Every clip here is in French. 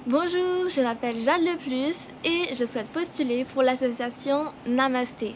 Bonjour, je m'appelle Jade Leplus et je souhaite postuler pour l'association Namasté.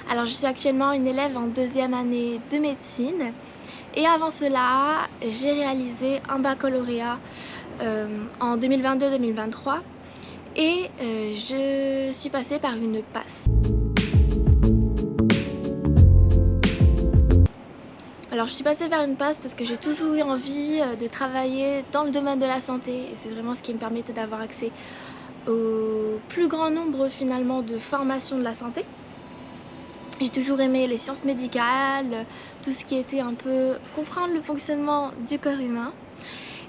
Alors je suis actuellement une élève en deuxième année de médecine et avant cela j'ai réalisé un baccalauréat en 2022-2023 et je suis passée par une passe. Alors je suis passée par une passe parce que j'ai toujours eu envie de travailler dans le domaine de la santé et c'est vraiment ce qui me permettait d'avoir accès au plus grand nombre finalement de formations de la santé. J'ai toujours aimé les sciences médicales, tout ce qui était un peu comprendre le fonctionnement du corps humain.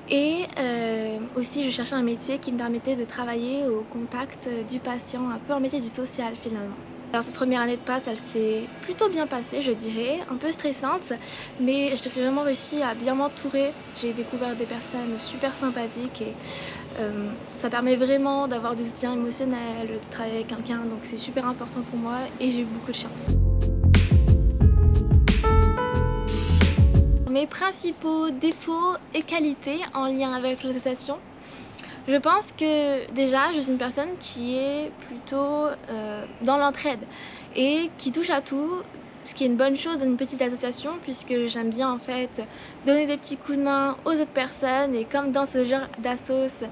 Et aussi je cherchais un métier qui me permettait de travailler au contact du patient, un peu un métier du social finalement. Alors cette première année de passe, elle s'est plutôt bien passée je dirais, un peu stressante, mais j'ai vraiment réussi à bien m'entourer. J'ai découvert des personnes super sympathiques et ça permet vraiment d'avoir du soutien émotionnel, de travailler avec quelqu'un, donc c'est super important pour moi et j'ai eu beaucoup de chance. Mes principaux défauts et qualités en lien avec l'association, je pense que déjà je suis une personne qui est plutôt dans l'entraide et qui touche à tout, ce qui est une bonne chose dans une petite association puisque j'aime bien en fait donner des petits coups de main aux autres personnes et comme dans ce genre d'assos,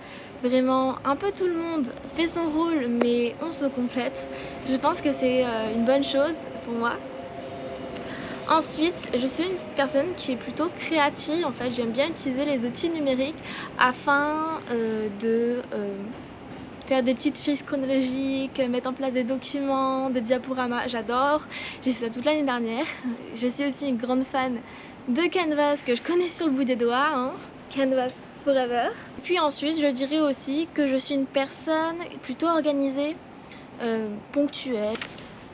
vraiment un peu tout le monde fait son rôle mais on se complète, je pense que c'est une bonne chose pour moi. Ensuite, je suis une personne qui est plutôt créative, en fait j'aime bien utiliser les outils numériques afin de faire des petites fiches chronologiques, mettre en place des documents, des diaporamas, j'adore. J'ai fait ça toute l'année dernière. Je suis aussi une grande fan de Canvas que je connais sur le bout des doigts, hein. Canvas forever. Puis ensuite, je dirais aussi que je suis une personne plutôt organisée, ponctuelle.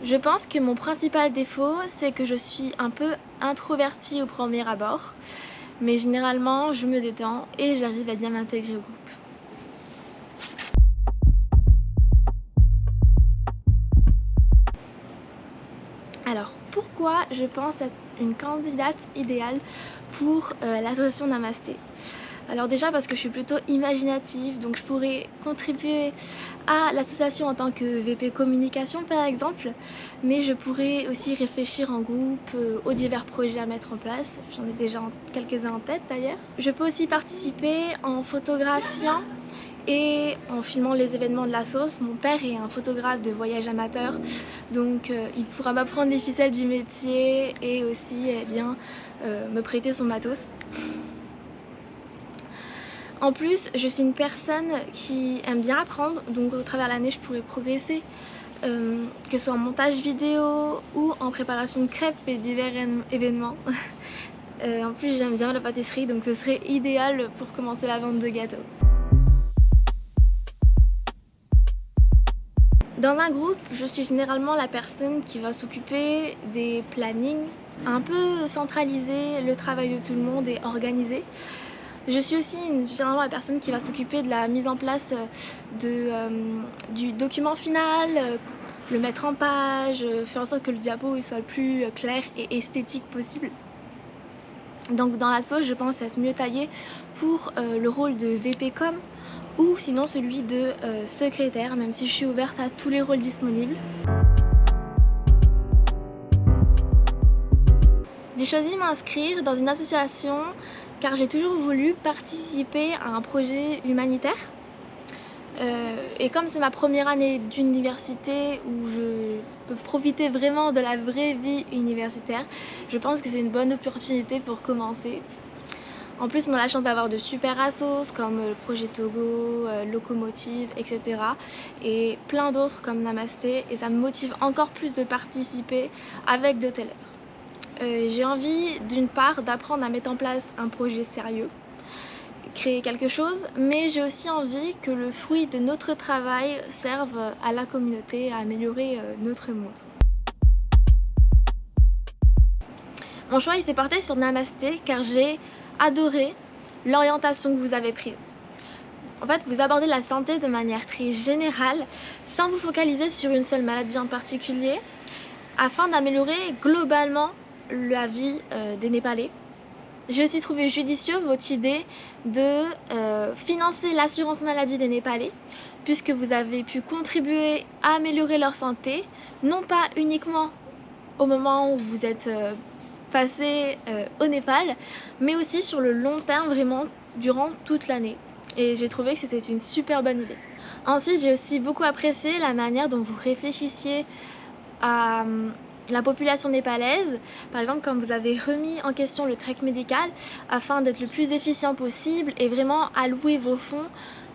Je pense que mon principal défaut, c'est que je suis un peu introvertie au premier abord, mais généralement je me détends et j'arrive à bien m'intégrer au groupe. Alors pourquoi je pense être une candidate idéale pour l'association Namasté? Alors déjà parce que je suis plutôt imaginative, donc je pourrais contribuer à l'association en tant que VP communication par exemple, mais je pourrais aussi réfléchir en groupe aux divers projets à mettre en place, j'en ai déjà quelques-uns en tête d'ailleurs. Je peux aussi participer en photographiant et en filmant les événements de la sauce. Mon père est un photographe de voyage amateur, donc il pourra m'apprendre les ficelles du métier et aussi me prêter son matos. En plus, je suis une personne qui aime bien apprendre, donc au travers de l'année je pourrais progresser, que ce soit en montage vidéo ou en préparation de crêpes et divers événements. En plus j'aime bien la pâtisserie, donc ce serait idéal pour commencer la vente de gâteaux. Dans un groupe, je suis généralement la personne qui va s'occuper des plannings, un peu centraliser le travail de tout le monde et organiser. Je suis aussi généralement la personne qui va s'occuper de la mise en place du document final, le mettre en page, faire en sorte que le diapo soit le plus clair et esthétique possible. Donc dans la sauce, je pense être mieux taillée pour le rôle de VP Com ou sinon celui de secrétaire, même si je suis ouverte à tous les rôles disponibles. J'ai choisi de m'inscrire dans une association car j'ai toujours voulu participer à un projet humanitaire. Et comme c'est ma première année d'université où je peux profiter vraiment de la vraie vie universitaire, je pense que c'est une bonne opportunité pour commencer. En plus, on a la chance d'avoir de super assos comme le projet Togo, Locomotive, etc. et plein d'autres comme Namasté, et ça me motive encore plus de participer avec d'autres élèves. J'ai envie d'une part d'apprendre à mettre en place un projet sérieux, créer quelque chose, mais j'ai aussi envie que le fruit de notre travail serve à la communauté, à améliorer notre monde. Mon choix il s'est porté sur Namasté car j'ai adoré l'orientation que vous avez prise. En fait, vous abordez la santé de manière très générale, sans vous focaliser sur une seule maladie en particulier. afin d'améliorer globalement la vie des Népalais. J'ai aussi trouvé judicieux votre idée de financer l'assurance maladie des Népalais, puisque vous avez pu contribuer à améliorer leur santé, non pas uniquement au moment où vous êtes passé au Népal, mais aussi sur le long terme, vraiment durant toute l'année. Et j'ai trouvé que c'était une super bonne idée. Ensuite, j'ai aussi beaucoup apprécié la manière dont vous réfléchissiez à la population népalaise. Par exemple, quand vous avez remis en question le trek médical afin d'être le plus efficient possible et vraiment allouer vos fonds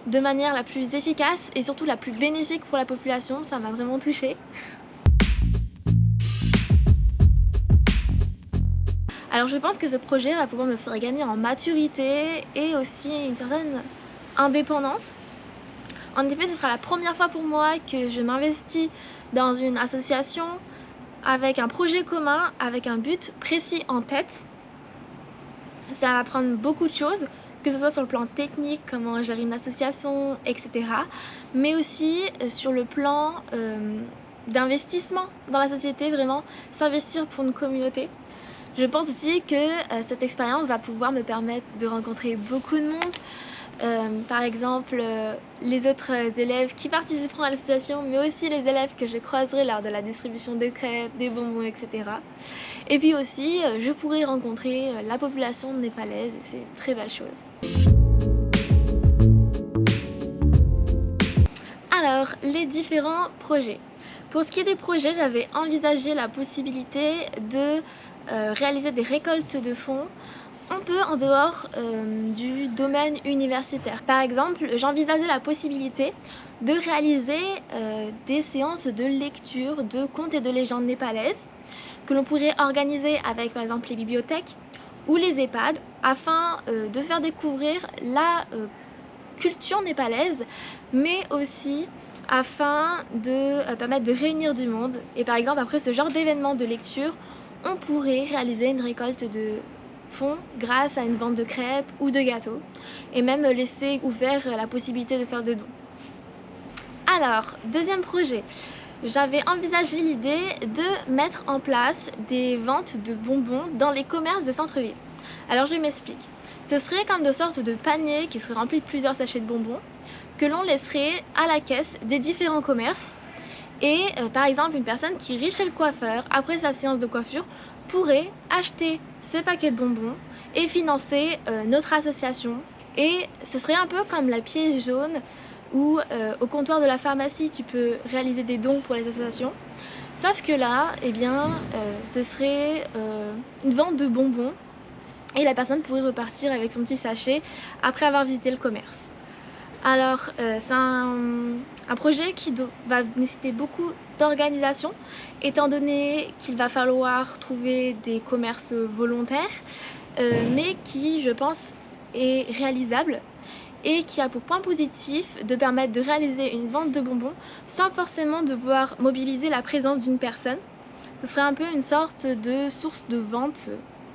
de manière la plus efficace et surtout la plus bénéfique pour la population, ça m'a vraiment touchée. Alors je pense que ce projet va pouvoir me faire gagner en maturité et aussi une certaine indépendance. En effet, ce sera la première fois pour moi que je m'investis dans une association avec un projet commun, avec un but précis en tête. Ça va prendre beaucoup de choses, que ce soit sur le plan technique, comment gérer une association, etc. Mais aussi sur le plan d'investissement dans la société, vraiment s'investir pour une communauté. Je pense aussi que cette expérience va pouvoir me permettre de rencontrer beaucoup de monde. Par exemple, les autres élèves qui participeront à l'association, mais aussi les élèves que je croiserai lors de la distribution des crêpes, des bonbons, etc. Et puis aussi, je pourrai rencontrer la population népalaise, et c'est une très belle chose. Alors, les différents projets. Pour ce qui est des projets, j'avais envisagé la possibilité de réaliser des récoltes de fonds un peu en dehors du domaine universitaire. Par exemple, j'envisageais la possibilité de réaliser des séances de lecture de contes et de légendes népalaises que l'on pourrait organiser avec par exemple les bibliothèques ou les EHPAD afin de faire découvrir la culture népalaise, mais aussi afin de permettre de réunir du monde. Et par exemple, après ce genre d'événement de lecture, on pourrait réaliser une récolte de fonds grâce à une vente de crêpes ou de gâteaux et même laisser ouvert la possibilité de faire des dons. Alors, deuxième projet, j'avais envisagé l'idée de mettre en place des ventes de bonbons dans les commerces des centres-villes. Alors je m'explique. Ce serait comme de sortes de paniers qui seraient remplis de plusieurs sachets de bonbons que l'on laisserait à la caisse des différents commerces. Et par exemple, une personne qui irait chez le coiffeur après sa séance de coiffure pourrait acheter ces paquets de bonbons et financer notre association. Et ce serait un peu comme la pièce jaune où au comptoir de la pharmacie tu peux réaliser des dons pour les associations. Sauf que là, eh bien, ce serait une vente de bonbons et la personne pourrait repartir avec son petit sachet après avoir visité le commerce. Alors, c'est un projet qui va nécessiter beaucoup d'organisation, étant donné qu'il va falloir trouver des commerces volontaires, mais qui, je pense, est réalisable et qui a pour point positif de permettre de réaliser une vente de bonbons sans forcément devoir mobiliser la présence d'une personne. Ce serait un peu une sorte de source de vente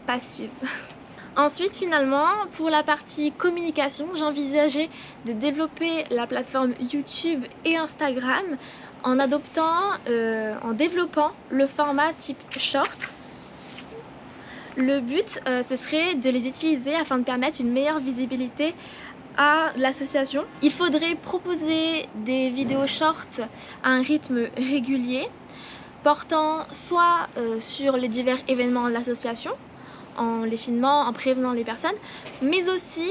passive. Ensuite, finalement, pour la partie communication, j'envisageais de développer la plateforme YouTube et Instagram en développant le format type short. Le but, ce serait de les utiliser afin de permettre une meilleure visibilité à l'association. Il faudrait proposer des vidéos shorts à un rythme régulier, portant soit sur les divers événements de l'association, en les filmant, en prévenant les personnes, mais aussi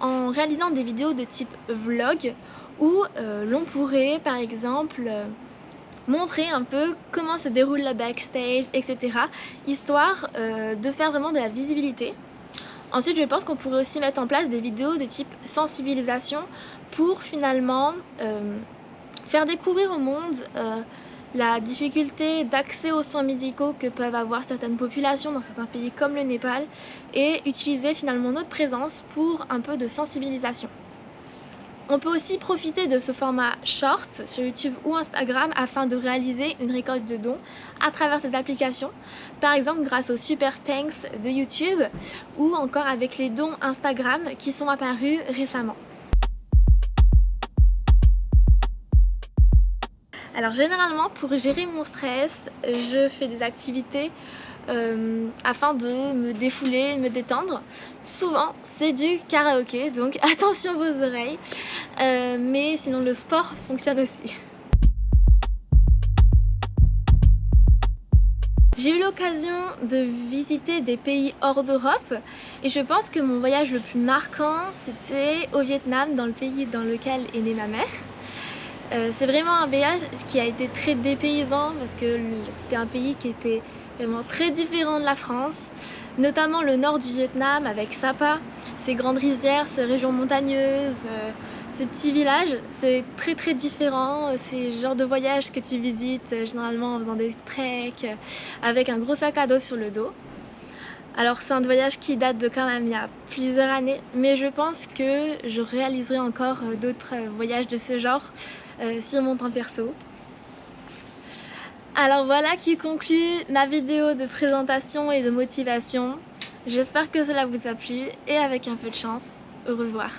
en réalisant des vidéos de type vlog où l'on pourrait par exemple montrer un peu comment se déroule la backstage, etc. Histoire de faire vraiment de la visibilité. Ensuite, je pense qu'on pourrait aussi mettre en place des vidéos de type sensibilisation pour finalement faire découvrir au monde la difficulté d'accès aux soins médicaux que peuvent avoir certaines populations dans certains pays comme le Népal et utiliser finalement notre présence pour un peu de sensibilisation. On peut aussi profiter de ce format short sur YouTube ou Instagram afin de réaliser une récolte de dons à travers ces applications, par exemple grâce aux Super Thanks de YouTube ou encore avec les dons Instagram qui sont apparus récemment. Alors généralement pour gérer mon stress, je fais des activités afin de me défouler, de me détendre. Souvent c'est du karaoké, donc attention vos oreilles. Mais sinon le sport fonctionne aussi. J'ai eu l'occasion de visiter des pays hors d'Europe et je pense que mon voyage le plus marquant c'était au Vietnam, dans le pays dans lequel est née ma mère. C'est vraiment un voyage qui a été très dépaysant parce que c'était un pays qui était vraiment très différent de la France, notamment le nord du Vietnam avec Sapa, ses grandes rizières, ses régions montagneuses, ces petits villages. C'est très très différent, c'est le genre de voyage que tu visites généralement en faisant des treks avec un gros sac à dos sur le dos. Alors c'est un voyage qui date de quand même il y a plusieurs années, mais je pense que je réaliserai encore d'autres voyages de ce genre sur mon temps perso. Alors voilà qui conclut ma vidéo de présentation et de motivation. J'espère que cela vous a plu et avec un peu de chance, au revoir.